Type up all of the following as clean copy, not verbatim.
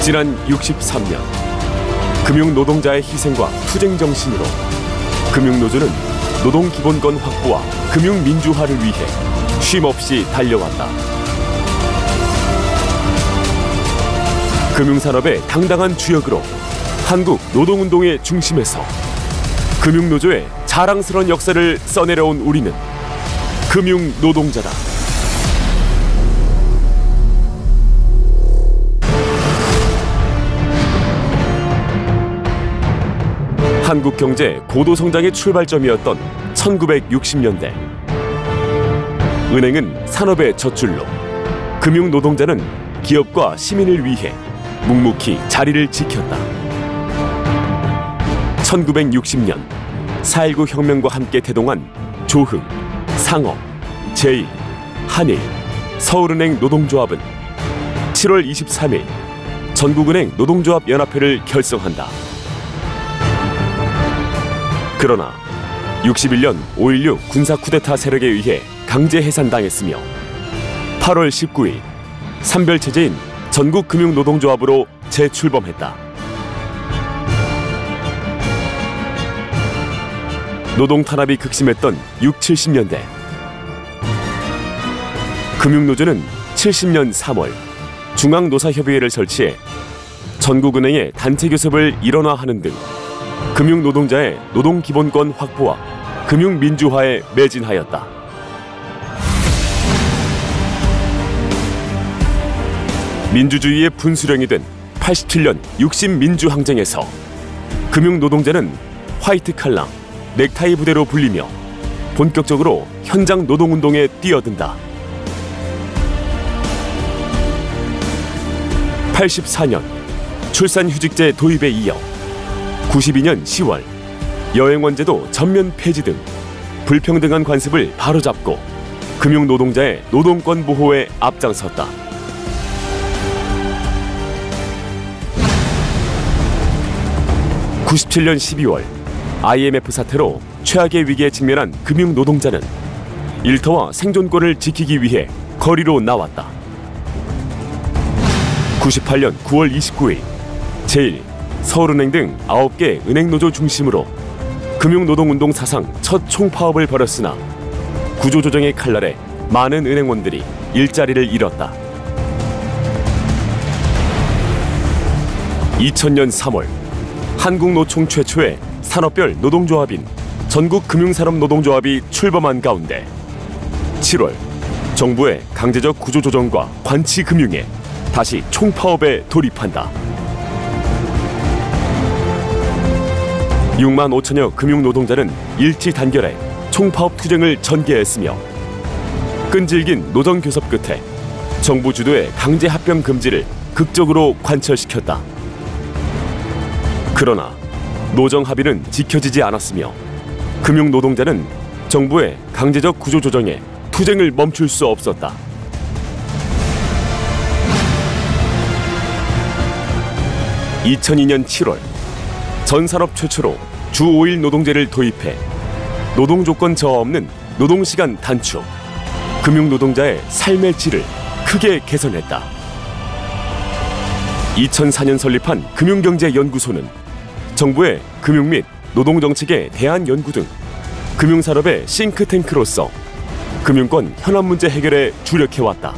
지난 63년 금융노동자의 희생과 투쟁 정신으로 금융노조는 노동기본권 확보와 금융민주화를 위해 쉼없이 달려왔다. 금융산업의 당당한 주역으로 한국 노동운동의 중심에서 금융노조의 자랑스러운 역사를 써내려온 우리는 금융노동자다. 한국 경제 고도 성장의 출발점이었던 1960년대. 은행은 산업의 젖줄로, 금융노동자는 기업과 시민을 위해 묵묵히 자리를 지켰다. 1960년 4.19 혁명과 함께 대동한 조흥, 상업, 제일, 한일, 서울은행 노동조합은 7월 23일 전국은행 노동조합 연합회를 결성한다. 그러나 61년 5.16 군사 쿠데타 세력에 의해 강제 해산당했으며 8월 19일 산별체제인 전국금융노동조합으로 재출범했다. 노동탄압이 극심했던 6, 70년대. 금융노조는 70년 3월 중앙노사협의회를 설치해 전국은행의 단체교섭을 일원화하는 등 금융노동자의 노동기본권 확보와 금융민주화에 매진하였다. 민주주의의 분수령이 된 87년 60민주항쟁에서 금융노동자는 화이트 칼라, 넥타이 부대로 불리며 본격적으로 현장 노동운동에 뛰어든다. 84년 출산휴직제 도입에 이어 92년 10월 여행원제도 전면 폐지 등 불평등한 관습을 바로잡고 금융노동자의 노동권 보호에 앞장섰다. 97년 12월 IMF 사태로 최악의 위기에 직면한 금융노동자는 일터와 생존권을 지키기 위해 거리로 나왔다. 98년 9월 29일 제일, 서울은행 등 9개 은행노조 중심으로 금융노동운동 사상 첫 총파업을 벌였으나 구조조정의 칼날에 많은 은행원들이 일자리를 잃었다. 2000년 3월 한국노총 최초의 산업별 노동조합인 전국금융산업노동조합이 출범한 가운데 7월 정부의 강제적 구조조정과 관치금융에 다시 총파업에 돌입한다. 6만 5천여 금융노동자는 일치 단결해 총파업 투쟁을 전개했으며 끈질긴 노정교섭 끝에 정부 주도의 강제 합병 금지를 극적으로 관철시켰다. 그러나 노정 합의는 지켜지지 않았으며 금융노동자는 정부의 강제적 구조조정에 투쟁을 멈출 수 없었다. 2002년 7월 전산업 최초로 주 5일 노동제를 도입해 노동조건 저하 없는 노동시간 단축, 금융노동자의 삶의 질을 크게 개선했다. 2004년 설립한 금융경제연구소는 정부의 금융 및 노동정책에 대한 연구 등 금융산업의 싱크탱크로서 금융권 현안 문제 해결에 주력해왔다.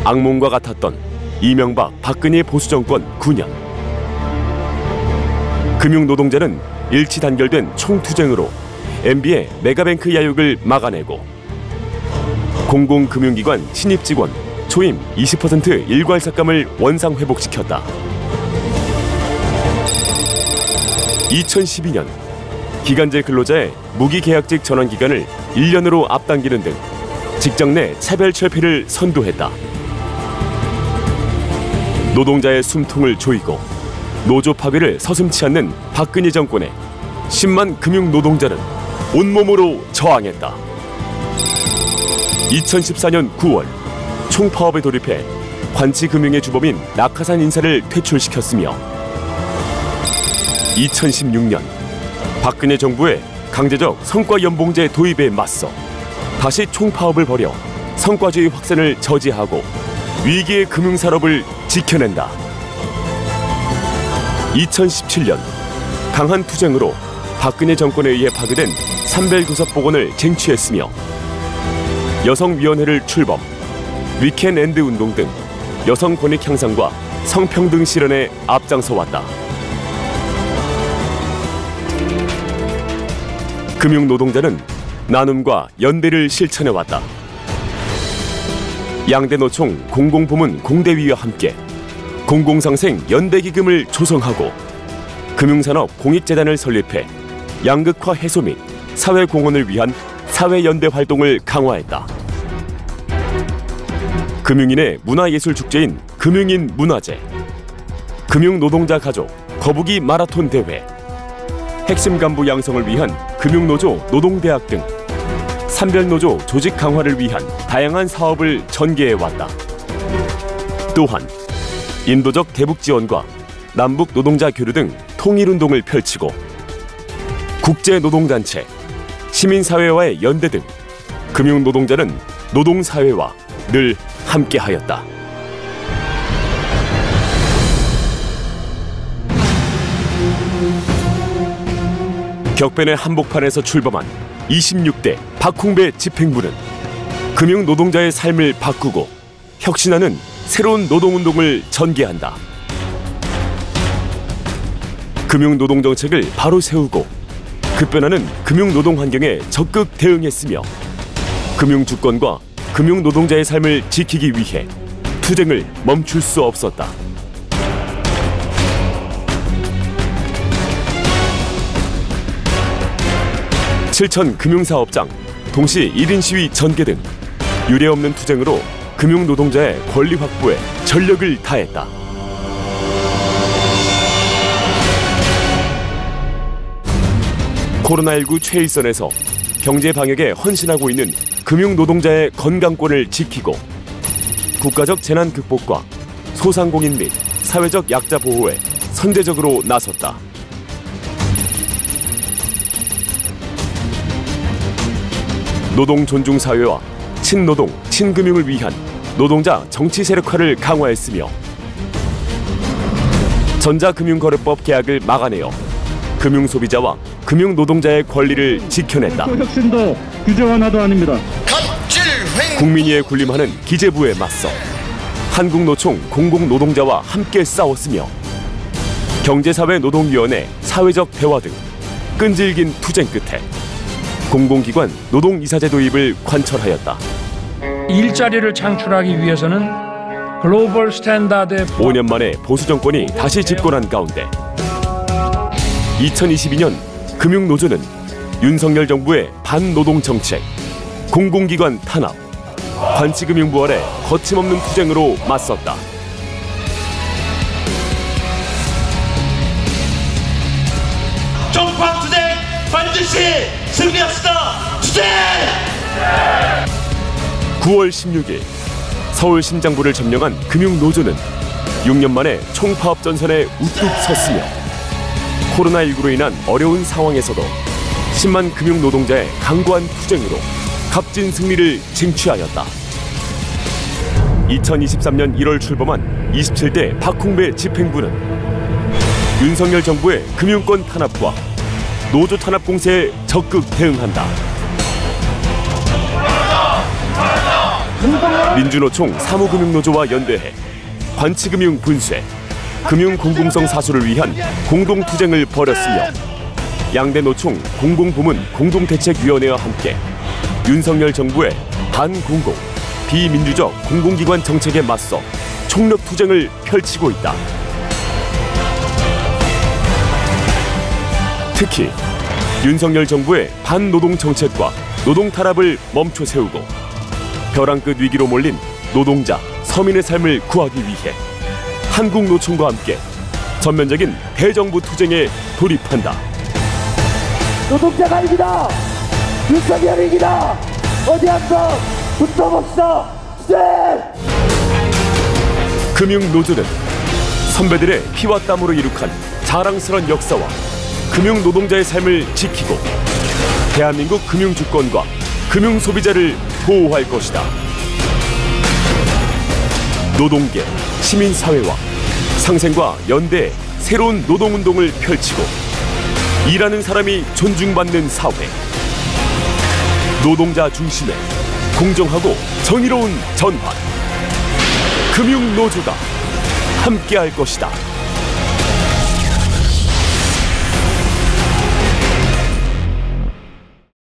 악몽과 같았던 이명박, 박근혜 보수정권 9년. 금융노동자는 일치 단결된 총투쟁으로 MB의 메가뱅크 야욕을 막아내고 공공금융기관 신입직원 초임 20% 일괄 삭감을 원상 회복시켰다. 2012년 기간제 근로자의 무기계약직 전환기간을 1년으로 앞당기는 등 직장 내 차별철폐를 선도했다. 노동자의 숨통을 조이고 노조 파괴를 서슴지 않는 박근혜 정권에 10만 금융노동자는 온몸으로 저항했다. 2014년 9월 총파업에 돌입해 관치금융의 주범인 낙하산 인사를 퇴출시켰으며 2016년 박근혜 정부의 강제적 성과연봉제 도입에 맞서 다시 총파업을 벌여 성과주의 확산을 저지하고 위기의 금융산업을 지켜낸다. 2017년 강한 투쟁으로 박근혜 정권에 의해 파괴된 산별교섭법원을 쟁취했으며 여성위원회를 출범, 위켄엔드 운동 등 여성 권익 향상과 성평등 실현에 앞장서 왔다. 금융노동자는 나눔과 연대를 실천해왔다. 양대노총 공공부문 공대위와 함께 공공상생 연대기금을 조성하고 금융산업 공익재단을 설립해 양극화 해소 및 사회공헌을 위한 사회연대 활동을 강화했다. 금융인의 문화예술축제인 금융인 문화제, 금융노동자 가족 거북이 마라톤 대회, 핵심 간부 양성을 위한 금융노조 노동대학 등 산별노조 조직 강화를 위한 다양한 사업을 전개해왔다. 또한 인도적 대북 지원과 남북 노동자 교류 등 통일운동을 펼치고 국제노동단체, 시민사회와의 연대 등 금융노동자는 노동사회와 늘 함께하였다. 격변의 한복판에서 출범한 26대 박홍배 집행부는 금융노동자의 삶을 바꾸고 혁신하는 새로운 노동운동을 전개한다. 금융노동정책을 바로 세우고 급변하는 금융노동 환경에 적극 대응했으며 금융주권과 금융노동자의 삶을 지키기 위해 투쟁을 멈출 수 없었다. 칠천 금융사업장, 동시 1인 시위 전개 등 유례없는 투쟁으로 금융노동자의 권리 확보에 전력을 다했다. 코로나19 최일선에서 경제 방역에 헌신하고 있는 금융노동자의 건강권을 지키고 국가적 재난 극복과 소상공인 및 사회적 약자 보호에 선제적으로 나섰다. 노동 존중 사회와 친노동, 친금융을 위한 노동자 정치 세력화를 강화했으며 전자금융거래법 개혁을 막아내어 금융소비자와 금융노동자의 권리를 지켜냈다. 혁신도 규제 완화도 아닙니다. 국민위에 군림하는 기재부에 맞서 한국노총 공공노동자와 함께 싸웠으며 경제사회노동위원회 사회적 대화 등 끈질긴 투쟁 끝에 공공기관 노동이사제 도입을 관철하였다. 일자리를 창출하기 위해서는 글로벌 스탠다드에 5년 만에 보수 정권이 다시 집권한 가운데 2022년 금융노조는 윤석열 정부의 반노동 정책, 공공기관 탄압, 관치금융 부활에 거침없는 투쟁으로 맞섰다. 정파 투쟁 반드시 승리합시다. 투쟁! 9월 16일 서울 심장부를 점령한 금융노조는 6년 만에 총파업 전선에 우뚝 섰으며 코로나19로 인한 어려운 상황에서도 10만 금융노동자의 강고한 투쟁으로 값진 승리를 쟁취하였다. 2023년 1월 출범한 27대 박홍배 집행부는 윤석열 정부의 금융권 탄압과 노조 탄압 공세에 적극 대응한다. 민주노총 사무금융노조와 연대해 관치금융 분쇄, 금융공공성 사수를 위한 공동투쟁을 벌였으며 양대노총 공공부문 공동대책위원회와 함께 윤석열 정부의 반공공, 비민주적 공공기관 정책에 맞서 총력 투쟁을 펼치고 있다. 특히 윤석열 정부의 반노동 정책과 노동 탄압을 멈춰 세우고 벼랑 끝 위기로 몰린 노동자, 서민의 삶을 구하기 위해 한국노총과 함께 전면적인 대정부 투쟁에 돌입한다. 노동자가 이기다! 윤석열이 이기다! 어디 한번 붙어봅시다! 네! 금융노조는 선배들의 피와 땀으로 이룩한 자랑스러운 역사와 금융노동자의 삶을 지키고 대한민국 금융주권과 금융 소비자를 보호할 것이다. 노동계, 시민사회와 상생과 연대의 새로운 노동운동을 펼치고 일하는 사람이 존중받는 사회, 노동자 중심의 공정하고 정의로운 전환, 금융노조가 함께할 것이다.